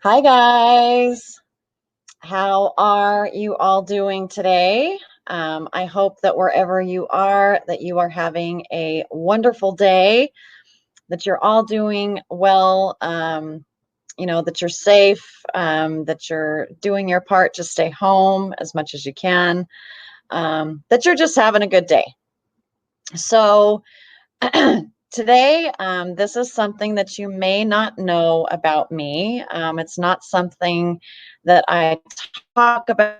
Hi guys, how are you all doing today? I hope that wherever you are, that you are having a wonderful day, that you're all doing well, that you're safe, that you're doing your part to stay home as much as you can, that you're just having a good day. So, today, this is something that you may not know about me. It's not something that I talk about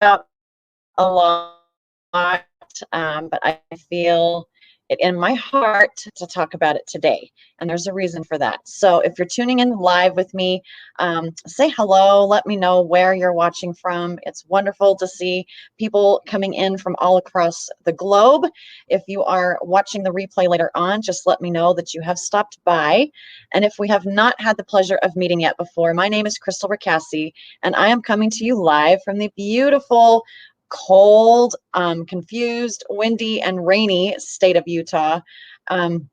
a lot, but I feel it in my heart to talk about it today. And there's a reason for that. So if you're tuning in live with me, say hello. Let me know where you're watching from. It's wonderful to see people coming in from all across the globe. If you are watching the replay later on, just let me know that you have stopped by. And if we have not had the pleasure of meeting yet before, my name is Crystal Ricassi, and I am coming to you live from the beautiful, cold, confused, windy, and rainy state of Utah. Um,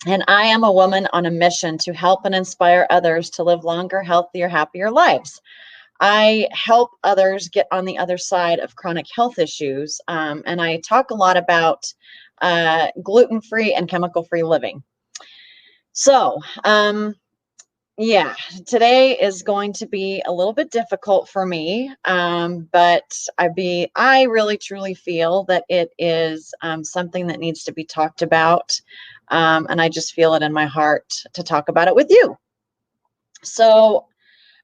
and I am a woman on a mission to help and inspire others to live longer, healthier, happier lives. I help others get on the other side of chronic health issues, and I talk a lot about gluten-free and chemical-free living. So, yeah, today is going to be a little bit difficult for me, but I really truly feel that it is something that needs to be talked about, and I just feel it in my heart to talk about it with you. So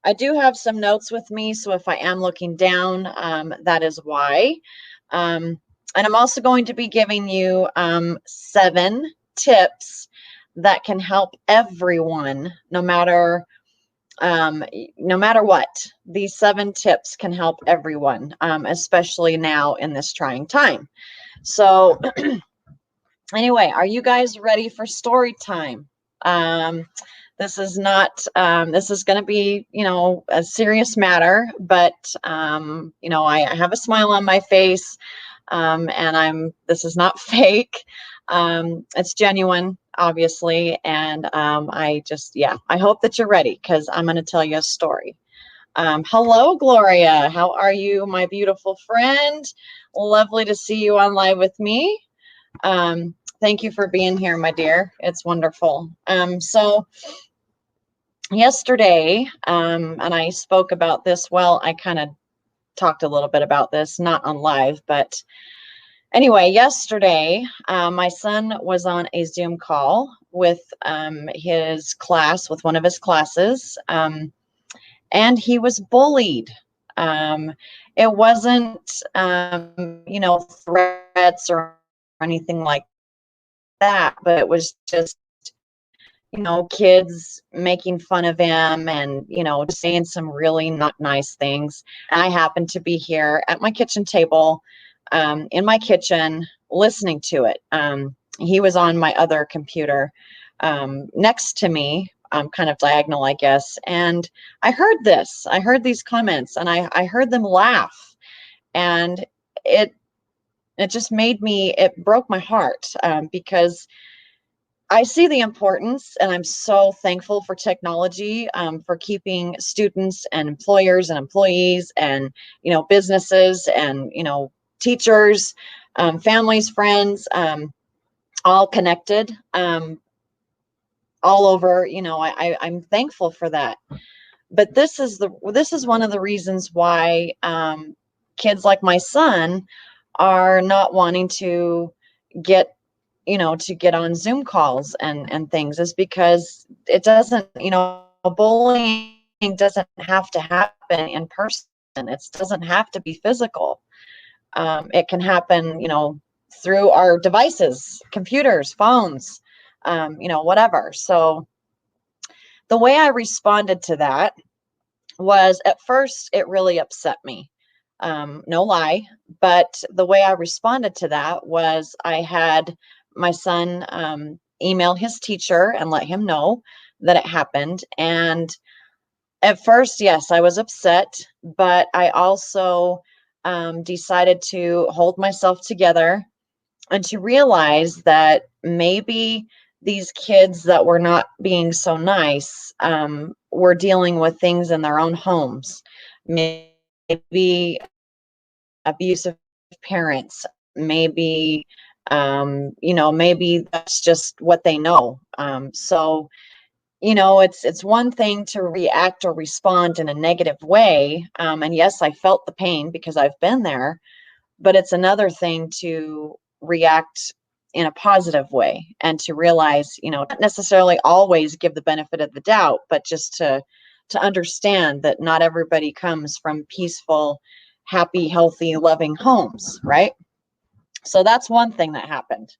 I do have some notes with me, so if I am looking down, that is why. And I'm also going to be giving you 7 tips that can help everyone, no matter what. These 7 tips can help everyone, especially now in this trying time. So anyway, are you guys ready for story time? This is not, this is going to be, a serious matter, but, I have a smile on my face, and this is not fake. It's genuine, obviously. And I hope that you're ready because I'm going to tell you a story. Hello, Gloria. How are you, my beautiful friend? Lovely to see you on live with me. Thank you for being here, my dear. It's wonderful. So yesterday, and I spoke about this, well, I kind of talked a little bit about this, not on live, but anyway, yesterday, my son was on a Zoom call with his class, with one of his classes, and he was bullied. Um, it wasn't, threats or anything like that, but it was just, kids making fun of him and, just saying some really not nice things. And I happened to be here at my kitchen table, in my kitchen, listening to it. He was on my other computer, next to me, kind of diagonal, I guess. And I heard these comments, and I heard them laugh. And it, it broke my heart, because I see the importance, and I'm so thankful for technology, for keeping students and employers and employees and, businesses and, teachers, families, friends, all connected, all over. I'm thankful for that. But this is one of the reasons why, kids like my son are not wanting to get get on Zoom calls and things, is because it doesn't, bullying doesn't have to happen in person. It doesn't have to be physical. It can happen, through our devices, computers, phones, whatever. So the way I responded to that was, at first, it really upset me. No lie. But the way I responded to that was, I had my son email his teacher and let him know that it happened. And at first, yes, I was upset, but I also decided to hold myself together and to realize that maybe these kids that were not being so nice were dealing with things in their own homes, maybe abusive parents, maybe maybe that's just what they know. So it's one thing to react or respond in a negative way. And yes, I felt the pain because I've been there, but it's another thing to react in a positive way and to realize, not necessarily always give the benefit of the doubt, but just to understand that not everybody comes from peaceful, happy, healthy, loving homes, right? So that's one thing that happened.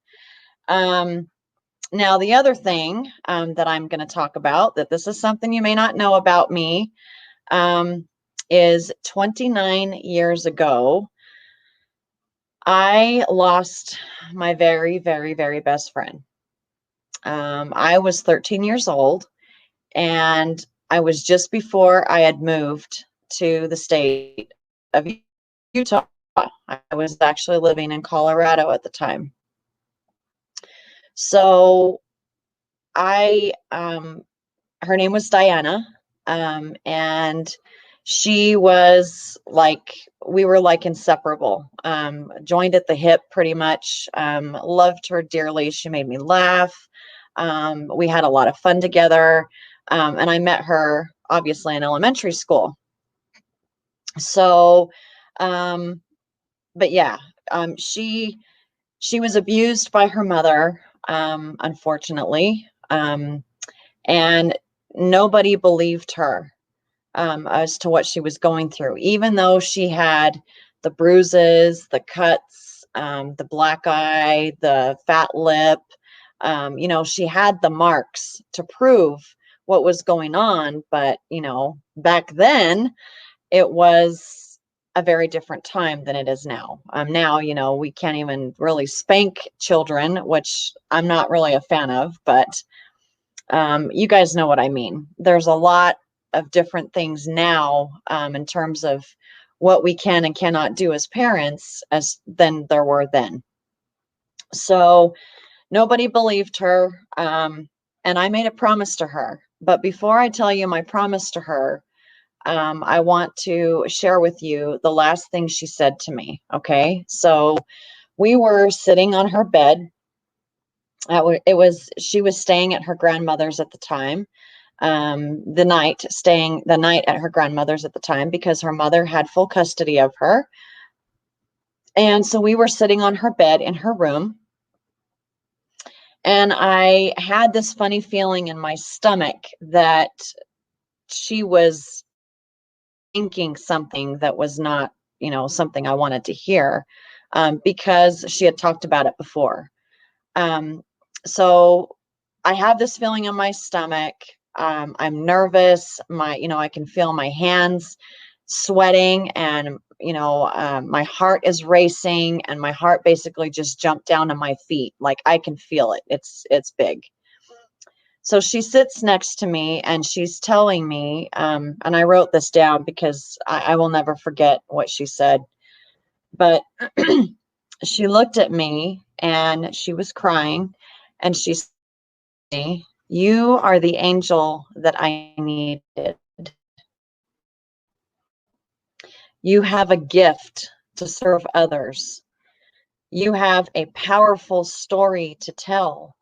Now, the other thing that I'm going to talk about, that this is something you may not know about me, is 29 years ago, I lost my very, very, very best friend. I was 13 years old, and I was just before I had moved to the state of Utah. I was actually living in Colorado at the time. So her name was Diana, and she was like, we were like inseparable, joined at the hip pretty much, loved her dearly. She made me laugh. We had a lot of fun together, and I met her obviously in elementary school. So, but yeah, she was abused by her mother, unfortunately, and nobody believed her as to what she was going through, even though she had the bruises, the cuts, the black eye, the fat lip. She had the marks to prove what was going on. But, back then it was a very different time than it is now. Now, we can't even really spank children, which I'm not really a fan of, but you guys know what I mean. There's a lot of different things now in terms of what we can and cannot do as parents as than there were then. So nobody believed her, and I made a promise to her. But before I tell you my promise to her, I want to share with you the last thing she said to me. Okay, so we were sitting on her bed. She was staying at her grandmother's at the time. Staying the night at her grandmother's at the time because her mother had full custody of her. And so we were sitting on her bed in her room, and I had this funny feeling in my stomach that she was thinking something that was not, something I wanted to hear, because she had talked about it before. So I have this feeling in my stomach. I'm nervous. I can feel my hands sweating, and my heart is racing, and my heart basically just jumped down to my feet. Like, I can feel it. It's big. So she sits next to me and she's telling me, and I wrote this down because I will never forget what she said. But she looked at me and she was crying, and she said, "You are the angel that I needed. You have a gift to serve others. You have a powerful story to tell."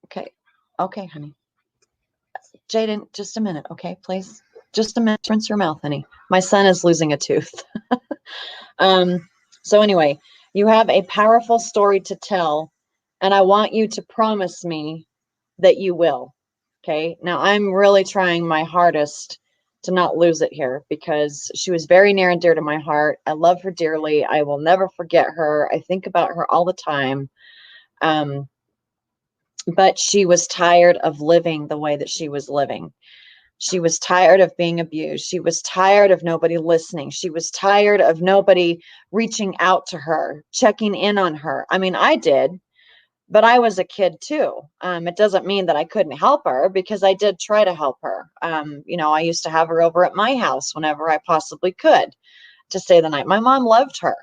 Okay. Okay, honey. Jaden, just a minute, okay, please. Just a minute. Rinse your mouth, honey. My son is losing a tooth. So anyway, you have a powerful story to tell, and I want you to promise me that you will. Okay. Now I'm really trying my hardest to not lose it here because she was very near and dear to my heart. I love her dearly. I will never forget her. I think about her all the time. But she was tired of living the way that she was living. She was tired of being abused. She was tired of nobody listening. She was tired of nobody reaching out to her, checking in on her. I mean, I did, but I was a kid too. It doesn't mean that I couldn't help her, because I did try to help her. I used to have her over at my house whenever I possibly could to stay the night. My mom loved her.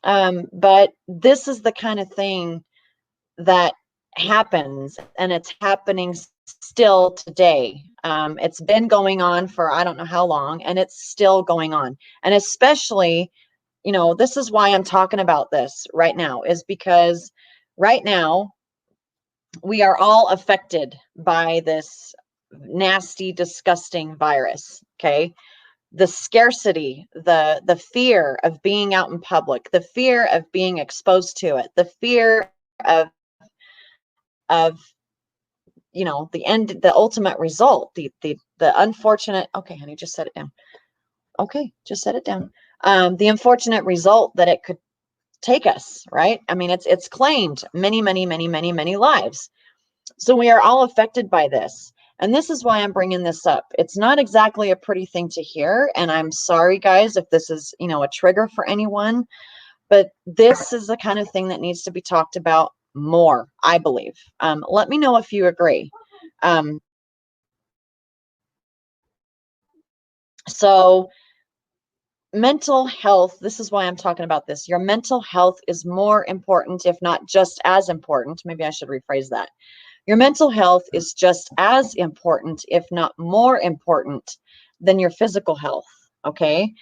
But this is the kind of thing that happens, and it's happening still today. It's been going on for I don't know how long, and it's still going on. And especially, this is why I'm talking about this right now, is because right now we are all affected by this nasty, disgusting virus. Okay. The scarcity, the fear of being out in public, the fear of being exposed to it, the fear of the end, the ultimate result, the unfortunate, okay, honey, just set it down. Okay, just set it down. The unfortunate result that it could take us, right? I mean, it's claimed many lives. So we are all affected by this. And this is why I'm bringing this up. It's not exactly a pretty thing to hear. And I'm sorry, guys, if this is, a trigger for anyone, but this is the kind of thing that needs to be talked about more, I believe. Let me know if you agree. So mental health, this is why I'm talking about this. Your mental health is more important, if not just as important. Maybe I should rephrase that. Your mental health is just as important, if not more important, than your physical health. Okay.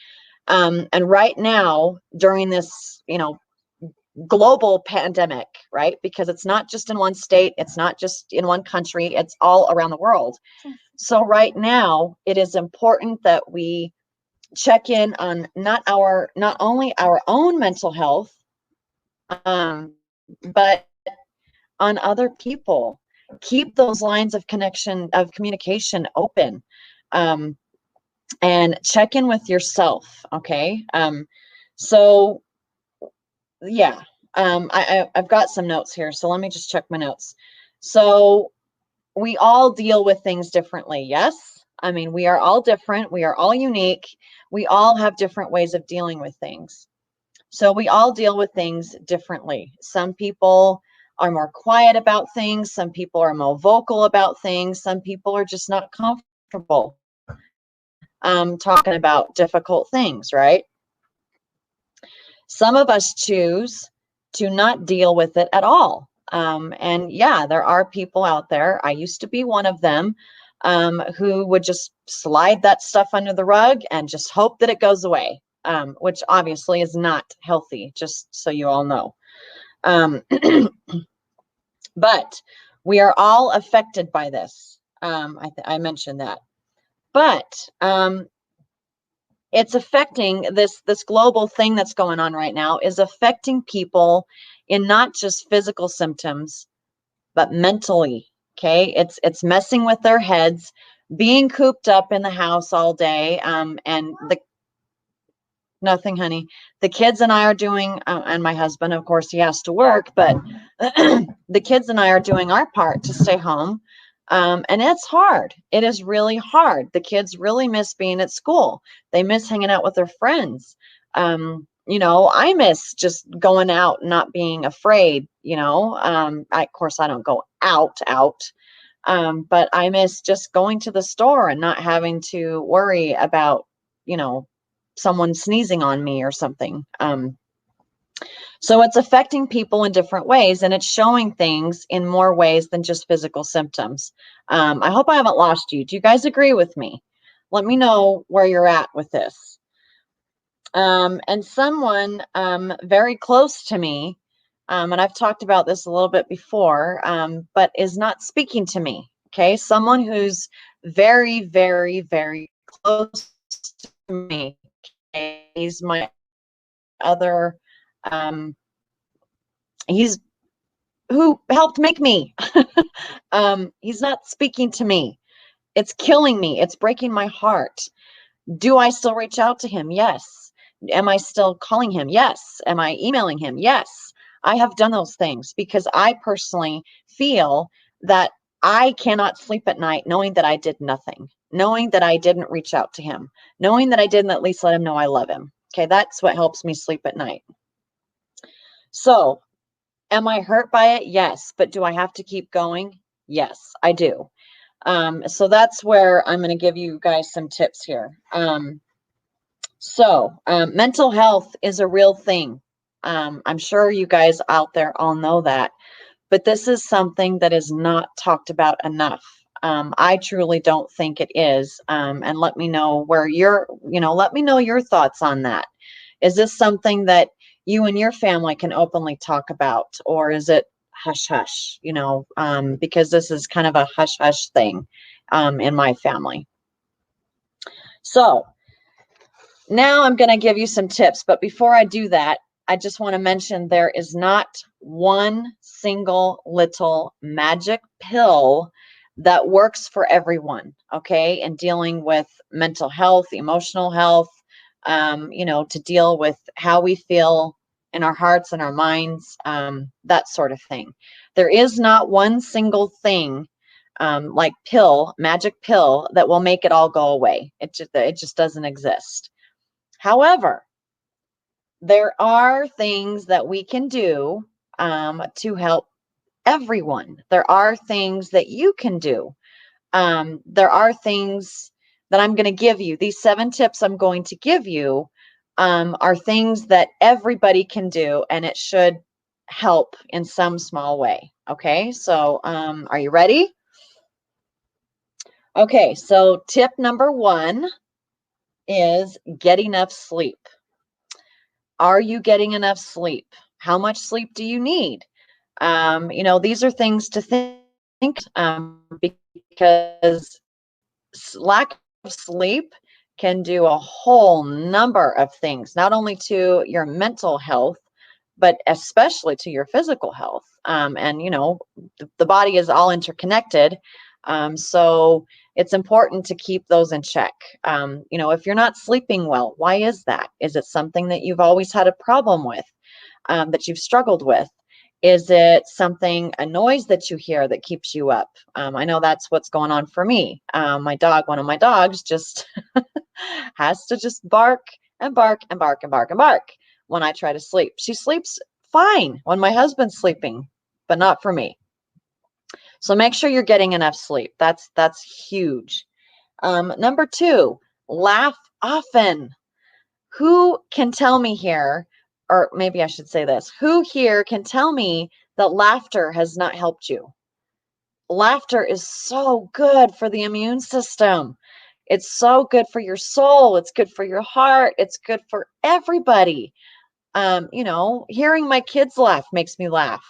And right now, during this, global pandemic, right? Because it's not just in one state, it's not just in one country, it's all around the world. So right now, it is important that we check in on not only our own mental health, but on other people. Keep those lines of communication open, and check in with yourself. Okay. So yeah, I've got some notes here, so let me just check my notes. So we all deal with things differently. Yes. I mean, we are all different. We are all unique. We all have different ways of dealing with things. So we all deal with things differently. Some people are more quiet about things. Some people are more vocal about things. Some people are just not comfortable talking about difficult things, right? Some of us choose to not deal with it at all. And yeah, there are people out there, I used to be one of them, who would just slide that stuff under the rug and just hope that it goes away, which obviously is not healthy, just so you all know. But we are all affected by this. I mentioned that. But it's affecting this global thing that's going on right now is affecting people in not just physical symptoms, but mentally. Okay, it's messing with their heads, being cooped up in the house all day, and nothing, honey. The kids and I are doing, and my husband, of course, he has to work, but the kids and I are doing our part to stay home. And it's hard. It is really hard. The kids really miss being at school. They miss hanging out with their friends. I miss just going out, not being afraid. Of course, I don't go out, but I miss just going to the store and not having to worry about, someone sneezing on me or something. So it's affecting people in different ways, and it's showing things in more ways than just physical symptoms. I hope I haven't lost you. Do you guys agree with me? Let me know where you're at with this. And someone very close to me, and I've talked about this a little bit before, but is not speaking to me. Okay, someone who's very, very, very close to me. Okay? He's my other, he's who helped make me. He's not speaking to me. It's killing me. It's breaking my heart. Do I still reach out to him? Yes. Am I still calling him? Yes. Am I emailing him? Yes. I have done those things because I personally feel that I cannot sleep at night knowing that I did nothing, knowing that I didn't reach out to him, knowing that I didn't at least let him know I love him. Okay, that's what helps me sleep at night. So, am I hurt by it? Yes. But do I have to keep going? Yes, I do. So that's where I'm going to give you guys some tips here. Mental health is a real thing. I'm sure you guys out there all know that. but this is something that is not talked about enough. I truly don't think it is. And let me know where let me know your thoughts on that. Is this something that you and your family can openly talk about, or is it hush hush? Because this is kind of a hush hush thing in my family. So now I'm going to give you some tips, but before I do that, I just want to mention there is not one single little magic pill that works for everyone, okay? And dealing with mental health, emotional health, to deal with how we feel in our hearts and our minds, that sort of thing. There is not one single thing like magic pill that will make it all go away. It just doesn't exist. However, there are things that we can do to help everyone. There are things that you can do. There are things that I'm going to give you. These 7 tips I'm going to give you are things that everybody can do, and it should help in some small way. Okay, so are you ready? Okay, so tip number 1 is get enough sleep. Are you getting enough sleep? How much sleep do you need? These are things to think because lack of sleep can do a whole number of things, not only to your mental health, but especially to your physical health. And the body is all interconnected. So it's important to keep those in check. If you're not sleeping well, why is that? Is it something that you've always had a problem with, that you've struggled with? Is it a noise that you hear that keeps you up? I know that's what's going on for me. One of my dogs just has to just bark and bark and bark and bark and bark when I try to sleep. She sleeps fine when my husband's sleeping, but not for me. So make sure you're getting enough sleep. That's huge. Number 2, laugh often. Who can tell me here, or maybe I should say this, who here can tell me that laughter has not helped you? Laughter is so good for the immune system. It's so good for your soul. It's good for your heart. It's good for everybody. Hearing my kids laugh makes me laugh.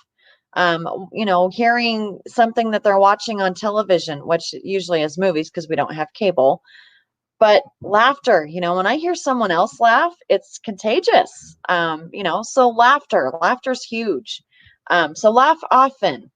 Hearing something that they're watching on television, which usually is movies because we don't have cable, but laughter, when I hear someone else laugh, it's contagious. So laughter's huge. So laugh often.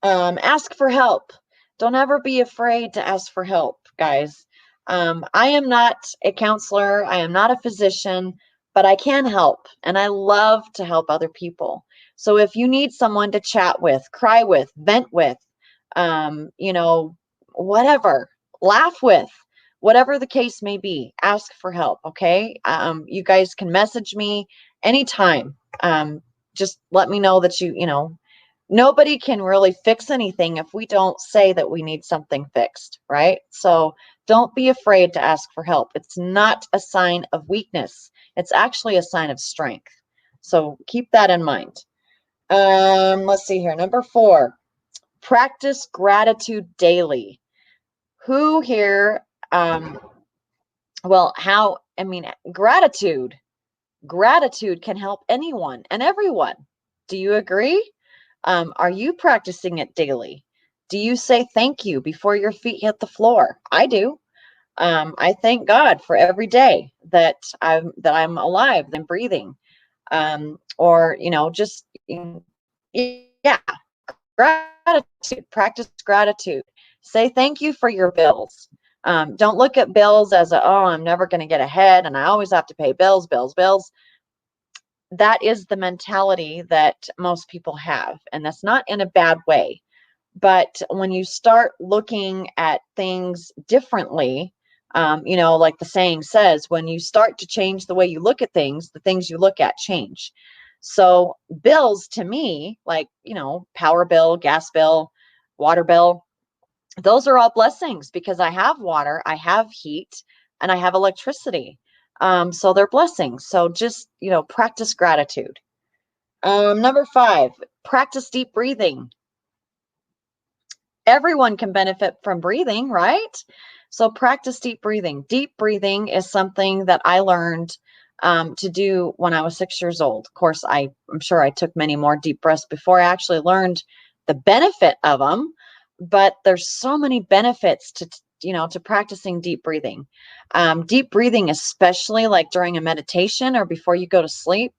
Ask for help. Don't ever be afraid to ask for help, guys. I am not a counselor. I am not a physician, but I can help, and I love to help other people. So if you need someone to chat with, cry with, vent with, whatever, laugh with, whatever the case may be, ask for help. Okay. You guys can message me anytime. Just let me know that nobody can really fix anything if we don't say that we need something fixed, right? So don't be afraid to ask for help. It's not a sign of weakness. It's actually a sign of strength. So keep that in mind. Let's see here. Number 4, practice gratitude daily. Who here, gratitude can help anyone and everyone. Do you agree? Are you practicing it daily? Do you say thank you before your feet hit the floor? I do. I thank God for every day that I'm alive and breathing. Or just yeah, gratitude. Practice gratitude. Say thank you for your bills. Don't look at bills as I'm never going to get ahead and I always have to pay bills, bills, bills. That is the mentality that most people have, and that's not in a bad way. But when you start looking at things differently, like the saying says, when you start to change the way you look at things, the things you look at change. So bills to me, like, power bill, gas bill, water bill, those are all blessings because I have water, I have heat, and I have electricity. So they're blessings. So just, practice gratitude. Number 5, practice deep breathing. Everyone can benefit from breathing, right? So practice deep breathing. Deep breathing is something that I learned to do when I was 6 years old. Of course, I'm sure I took many more deep breaths before I actually learned the benefit of them. But there's so many benefits to practicing deep breathing. Deep breathing, especially like during a meditation or before you go to sleep.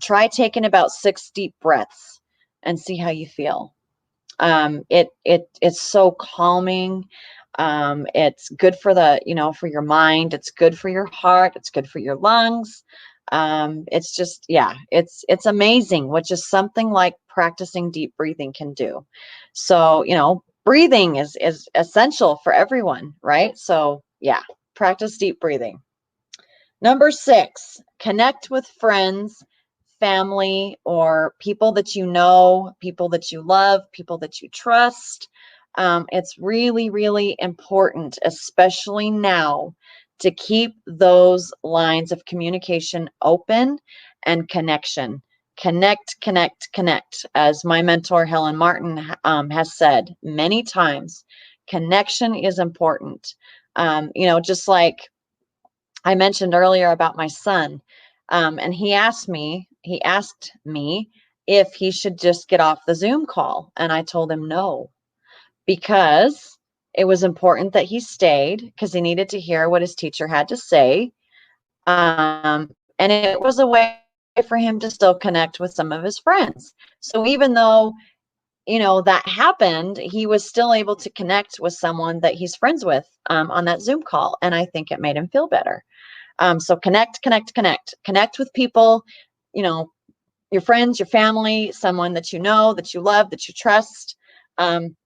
Try taking about 6 deep breaths and see how you feel. It's so calming. It's good for for your mind. It's good for your heart. It's good for your lungs. It's just, yeah, it's amazing what just something like practicing deep breathing can do. So, breathing is essential for everyone, right? So, yeah, practice deep breathing. Number 6, connect with friends, family, or people that you know, people that you love, people that you trust. It's really, really important, especially now, to keep those lines of communication open and connection. Connect, connect, connect. As my mentor, Helen Martin, has said many times, connection is important. Just like I mentioned earlier about my son, and he asked me if he should just get off the Zoom call, and I told him no, because it was important that he stayed because he needed to hear what his teacher had to say, and it was a way for him to still connect with some of his friends. So even though that happened, he was still able to connect with someone that he's friends with on that Zoom call, and I think it made him feel better. So connect, connect, connect, connect with people, your friends, your family, someone that you know, that you love, that you trust. Um,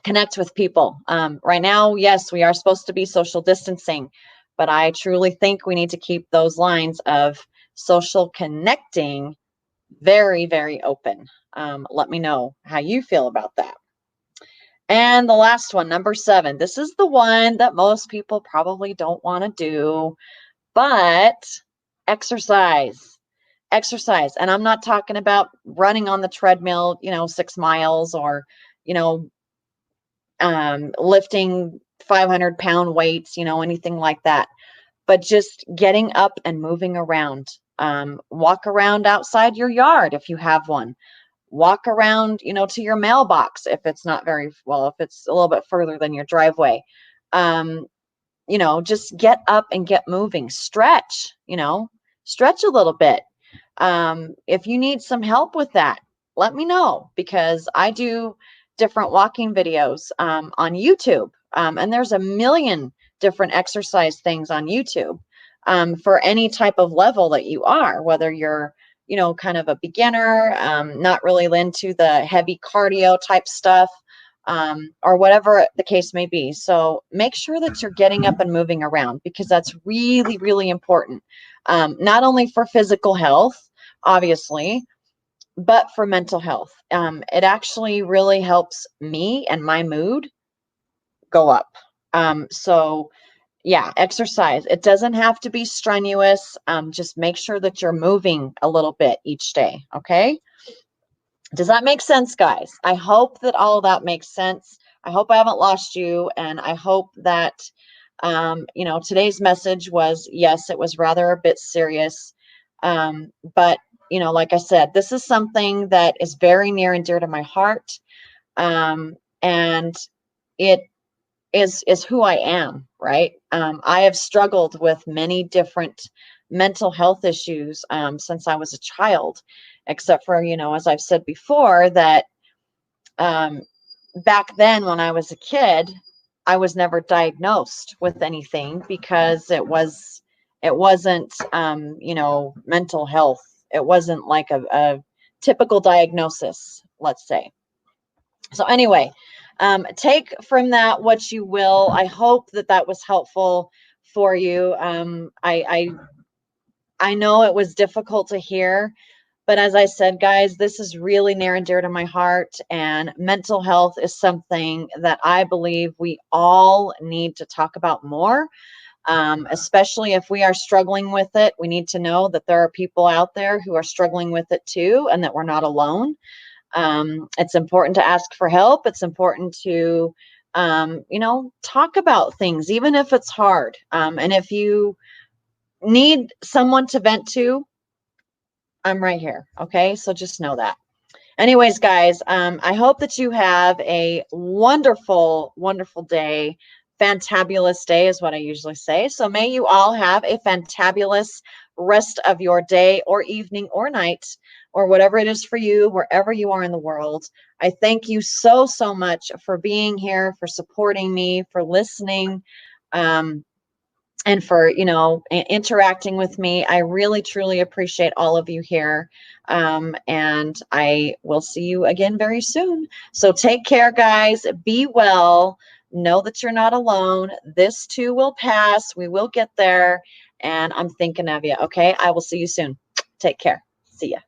Connect with people. Right now, yes, we are supposed to be social distancing, but I truly think we need to keep those lines of social connecting very, very open. Let me know how you feel about that. And the last one, number 7. This is the one that most people probably don't want to do, but exercise. Exercise. And I'm not talking about running on the treadmill, 6 miles, or, you know, lifting 500-pound weights, anything like that. But just getting up and moving around. Walk around outside your yard if you have one. Walk around, to your mailbox if it's not very well, if it's a little bit further than your driveway. Just get up and get moving. Stretch a little bit. If you need some help with that, let me know, because I do different walking videos on YouTube. And there's a million different exercise things on YouTube for any type of level that you are, whether you're, kind of a beginner, not really into the heavy cardio type stuff, or whatever the case may be. So make sure that you're getting up and moving around, because that's really, really important, not only for physical health, obviously, but for mental health. It actually really helps me and my mood go up. So yeah, exercise. It doesn't have to be strenuous. Just make sure that you're moving a little bit each day. Okay. Does that make sense, guys? I hope that all of that makes sense. I hope I haven't lost you. And I hope that, today's message was, yes, it was rather a bit serious. But, like I said, this is something that is very near and dear to my heart. And it is who I am, right? I have struggled with many different mental health issues since I was a child, except for, as I've said before, that um, back then when I was a kid, I was never diagnosed with anything because it wasn't, mental health. It wasn't like a typical diagnosis, let's say. So anyway, take from that what you will. I hope that that was helpful for you. I know it was difficult to hear, but as I said, guys, this is really near and dear to my heart, and mental health is something that I believe we all need to talk about more. Especially if we are struggling with it, we need to know that there are people out there who are struggling with it too, and that we're not alone. It's important to ask for help. It's important to, talk about things, even if it's hard. And if you need someone to vent to, I'm right here. Okay. So just know that. Anyways, guys, I hope that you have a wonderful, wonderful day. Fantabulous day is what I usually say. So may you all have a fantabulous rest of your day or evening or night or whatever it is for you, wherever you are in the world. I thank you so, so much for being here, for supporting me, for listening. And for interacting with me. I really truly appreciate all of you here, and I will see you again very soon. So take care, guys. Be well. Know that you're not alone. This too will pass. We will get there, and I'm thinking of you. Okay, I will see you soon. Take care. See ya.